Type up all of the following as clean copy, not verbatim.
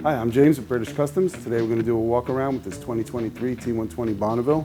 Hi, I'm James with British Customs. Today we're going to do a walk around with this 2023 T120 Bonneville.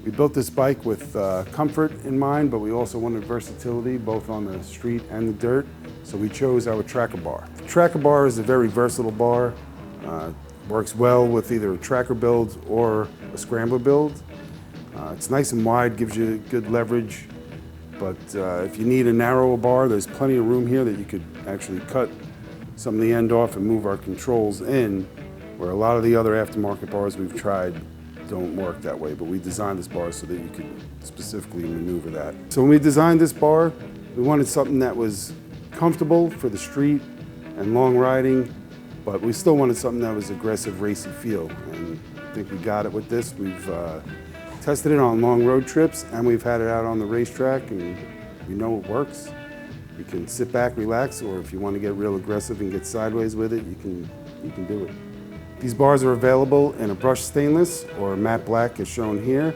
We built this bike with comfort in mind, but we also wanted versatility both on the street and the dirt, so we chose our tracker bar. The tracker bar is a very versatile bar. Works well with either a tracker build or a scrambler build. It's nice and wide, gives you good leverage, but if you need a narrower bar, there's plenty of room here that you could actually cut some of the end off and move our controls in, where a lot of the other aftermarket bars we've tried don't work that way, but we designed this bar so that you could specifically maneuver that. So when we designed this bar, we wanted something that was comfortable for the street and long riding, but we still wanted something that was aggressive, racy feel, and I think we got it with this. We've tested it on long road trips, and we've had it out on the racetrack, and we know it works. You can sit back, relax, or if you want to get real aggressive and get sideways with it, you can do it. These bars are available in a brushed stainless or matte black as shown here.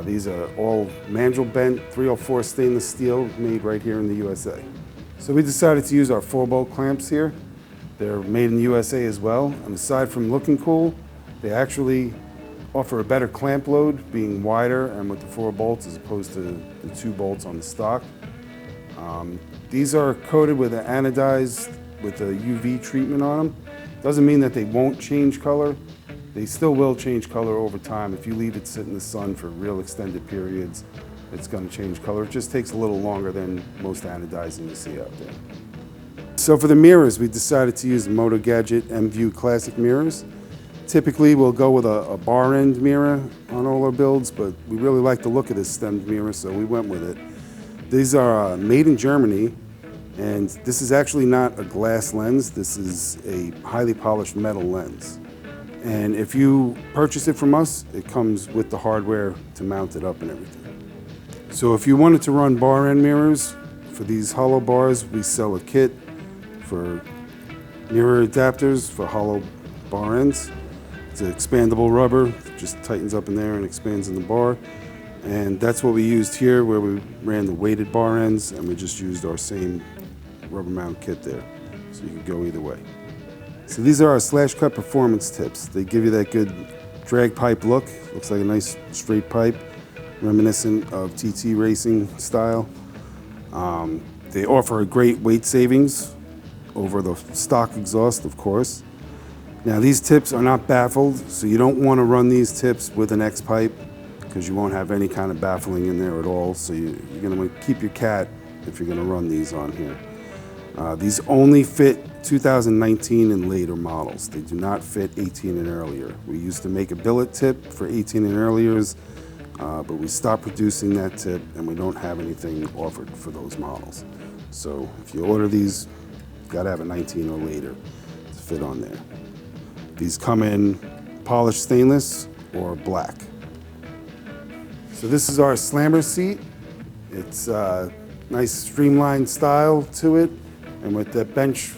These are all mandrel-bent 304 stainless steel made right here in the USA. So we decided to use our 4-bolt clamps here. They're made in the USA as well, and aside from looking cool, they actually offer a better clamp load, being wider and with the 4 bolts as opposed to the 2 bolts on the stock. These are coated with an anodized with a UV treatment on them. Doesn't mean that they won't change color. They still will change color over time. If you leave it sit in the sun for real extended periods, it's going to change color. It just takes a little longer than most anodizing you see out there. So for the mirrors, we decided to use the Moto Gadget M-View Classic mirrors. Typically, we'll go with a bar end mirror on all our builds, but we really like the look of this stemmed mirror, so we went with it. These are made in Germany, and this is actually not a glass lens. This is a highly polished metal lens. And if you purchase it from us, it comes with the hardware to mount it up and everything. So if you wanted to run bar end mirrors, for these hollow bars, we sell a kit for mirror adapters for hollow bar ends. It's an expandable rubber, it just tightens up in there and expands in the bar. And that's what we used here, where we ran the weighted bar ends, and we just used our same rubber mount kit there. So you can go either way. So these are our slash cut performance tips. They give you that good drag pipe look. Looks like a nice straight pipe, reminiscent of TT racing style. They offer a great weight savings over the stock exhaust, of course. Now these tips are not baffled, so you don't want to run these tips with an X pipe, because you won't have any kind of baffling in there at all. So you're going to want to keep your cat if you're going to run these on here. These only fit 2019 and later models. They do not fit 18 and earlier. We used to make a billet tip for 18 and earliers, but we stopped producing that tip, and we don't have anything offered for those models. So if you order these, you've got to have a 19 or later to fit on there. These come in polished stainless or black. So this is our slammer seat. It's a nice streamlined style to it, and with that bench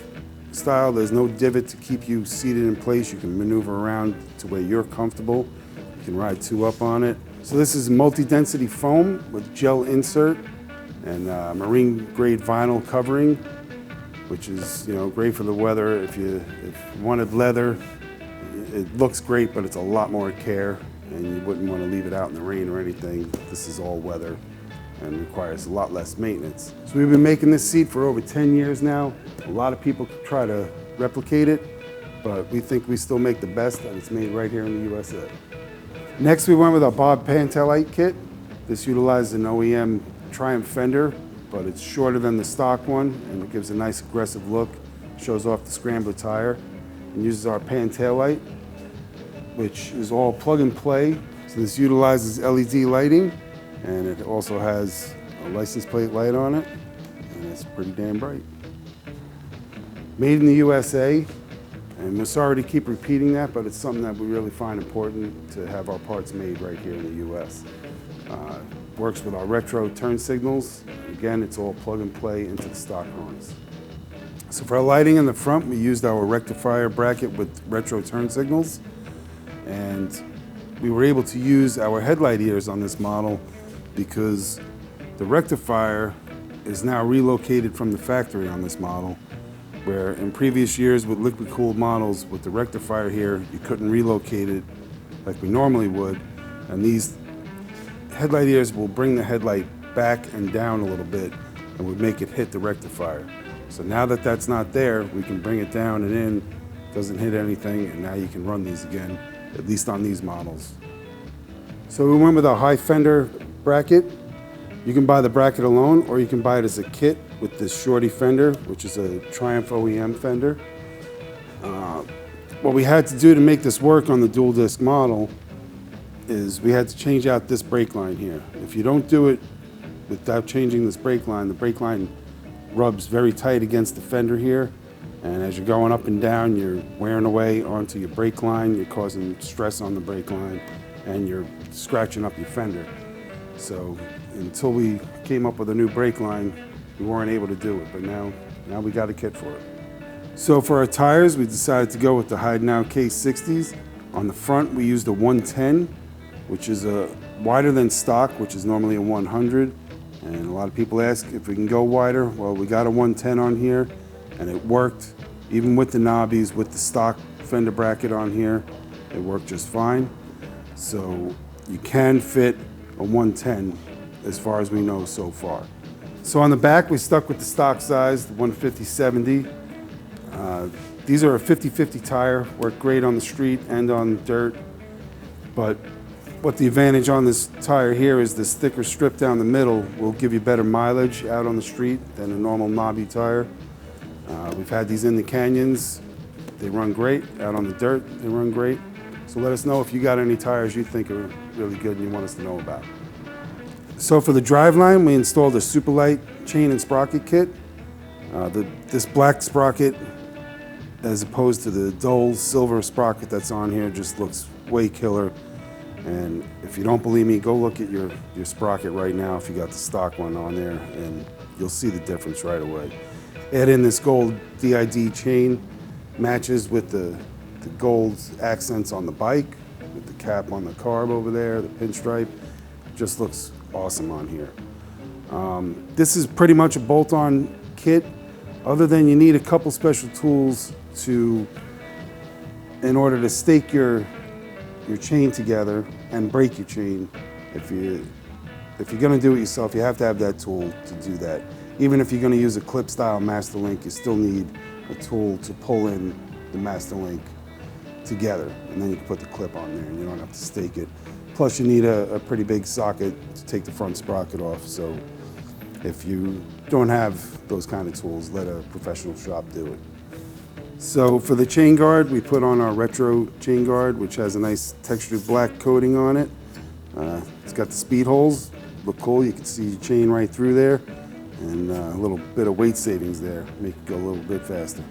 style, there's no divot to keep you seated in place. You can maneuver around to where you're comfortable. You can ride 2 up on it. So this is multi-density foam with gel insert and marine grade vinyl covering, which is great for the weather. If you wanted leather, it looks great, but it's a lot more care, and you wouldn't want to leave it out in the rain or anything. This is all weather and requires a lot less maintenance. So we've been making this seat for over 10 years now. A lot of people try to replicate it, but we think we still make the best, and it's made right here in the USA. Next, we went with our Bob Pantelite kit. This utilizes an OEM Triumph fender, but it's shorter than the stock one, and it gives a nice aggressive look. Shows off the Scrambler tire, and uses our Pantelite, which is all plug and play. So this utilizes LED lighting, and it also has a license plate light on it, and it's pretty damn bright. Made in the USA, and we're sorry to keep repeating that, but it's something that we really find important to have our parts made right here in the US. Works with our retro turn signals. Again, it's all plug and play into the stock harness. So for our lighting in the front, we used our rectifier bracket with retro turn signals, and we were able to use our headlight ears on this model because the rectifier is now relocated from the factory on this model, where in previous years with liquid cooled models with the rectifier here, you couldn't relocate it like we normally would, and these headlight ears will bring the headlight back and down a little bit and would make it hit the rectifier. So now that that's not there, we can bring it down and in, doesn't hit anything, and now you can run these again, at least on these models. So we went with a high fender bracket. You can buy the bracket alone, or you can buy it as a kit with this shorty fender, which is a Triumph OEM fender. What we had to do to make this work on the dual disc model is we had to change out this brake line here. If you don't do it without changing this brake line, the brake line rubs very tight against the fender here, and as you're going up and down, you're wearing away onto your brake line, you're causing stress on the brake line, and you're scratching up your fender. So until we came up with a new brake line, we weren't able to do it, but now we got a kit for it. So for our tires, we decided to go with the Heidenau K60s. On the front, we used a 110, which is a wider than stock, which is normally a 100. And a lot of people ask if we can go wider. Well, we got a 110 on here, and it worked. Even with the knobbies, with the stock fender bracket on here, it worked just fine. So you can fit a 110 as far as we know so far. So on the back, we stuck with the stock size, the 150/70. These are a 50/50 tire, work great on the street and on dirt. But what the advantage on this tire here is this thicker strip down the middle will give you better mileage out on the street than a normal knobby tire. We've had these in the canyons. They run great. Out on the dirt, they run great. So let us know if you got any tires you think are really good and you want us to know about. So for the driveline, we installed a super light chain and sprocket kit. This black sprocket, as opposed to the dull silver sprocket that's on here, just looks way killer. And if you don't believe me, go look at your sprocket right now if you got the stock one on there, and you'll see the difference right away. Add in this gold DID chain, matches with the gold accents on the bike, with the cap on the carb over there, the pinstripe. Just looks awesome on here. This is pretty much a bolt-on kit, other than you need a couple special tools in order to stake your chain together and break your chain. If you're going to do it yourself, you have to have that tool to do that. Even if you're going to use a clip style master link, you still need a tool to pull in the master link together, and then you can put the clip on there and you don't have to stake it. Plus you need a pretty big socket to take the front sprocket off, so if you don't have those kind of tools, let a professional shop do it. So for the chain guard, we put on our retro chain guard, which has a nice textured black coating on it. It's got the speed holes, look cool. You can see your chain right through there, and a little bit of weight savings there, make it go a little bit faster.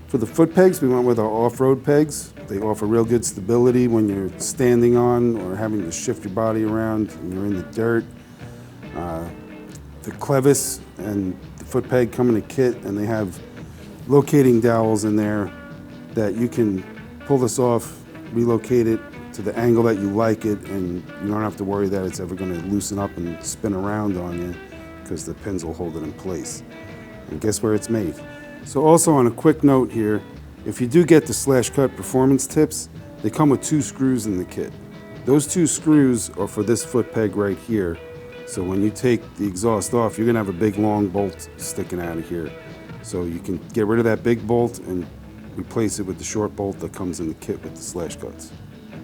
For the foot pegs, we went with our off-road pegs. They offer real good stability when you're standing on or having to shift your body around and you're in the dirt. The clevis and the foot peg come in a kit, and they have locating dowels in there that you can pull this off, relocate it to the angle that you like it, and you don't have to worry that it's ever going to loosen up and spin around on you, because the pins will hold it in place. And guess where it's made? So also on a quick note here, if you do get the Slash Cut performance tips, they come with 2 screws in the kit. Those 2 screws are for this foot peg right here. So when you take the exhaust off, you're going to have a big long bolt sticking out of here. So you can get rid of that big bolt and replace it with the short bolt that comes in the kit with the Slash Cuts.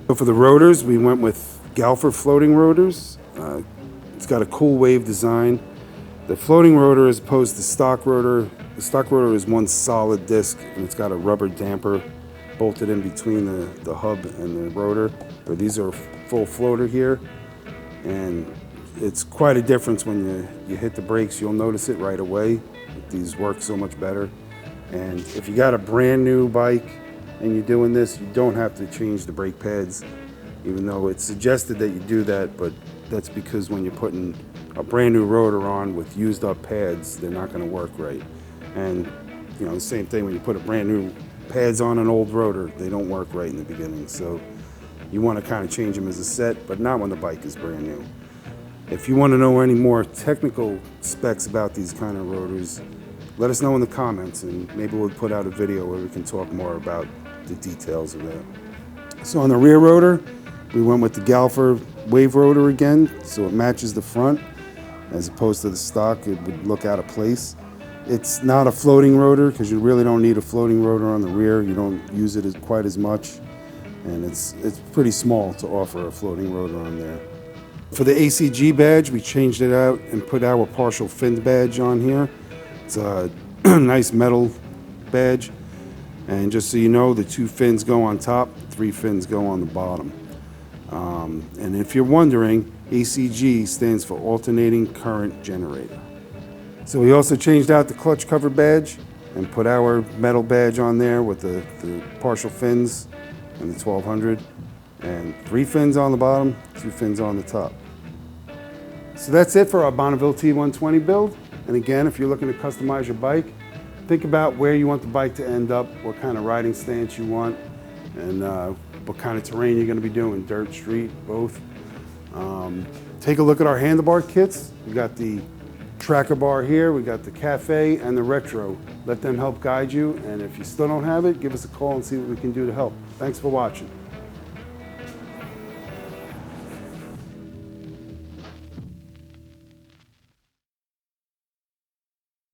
So for the rotors, we went with Galfer floating rotors. It's got a cool wave design. The floating rotor, as opposed to stock rotor, the stock rotor is one solid disc, and it's got a rubber damper bolted in between the hub and the rotor. Where these are full floater here, and it's quite a difference when you hit the brakes. You'll notice it right away. These work so much better. And if you got a brand new bike and you're doing this, you don't have to change the brake pads, even though it's suggested that you do that, but that's because when you're putting a brand new rotor on with used up pads, they're not going to work right. And you know, the same thing when you put a brand new pads on an old rotor, they don't work right in the beginning. So you want to kind of change them as a set, but not when the bike is brand new. If you want to know any more technical specs about these kind of rotors, let us know in the comments, and maybe we'll put out a video where we can talk more about the details of that. So on the rear rotor, we went with the Galfer wave rotor again, so it matches the front. As opposed to the stock, it would look out of place. It's not a floating rotor because you really don't need a floating rotor on the rear. You don't use it quite as much, and it's pretty small to offer a floating rotor on there. For the ACG badge, we changed it out and put our partial fin badge on here. It's a nice metal badge, and just so you know, the 2 fins go on top, 3 fins go on the bottom. And if you're wondering, ACG stands for Alternating Current Generator. So we also changed out the clutch cover badge and put our metal badge on there with the partial fins and the 1200, and 3 fins on the bottom, 2 fins on the top. So that's it for our Bonneville T120 build. And again, if you're looking to customize your bike, think about where you want the bike to end up, what kind of riding stance you want, and what kind of terrain you're going to be doing, dirt, street, both. Take a look at our handlebar kits. We got the tracker bar here, we got the cafe and the retro. Let them help guide you, and if you still don't have it, give us a call and see what we can do to help. Thanks for watching.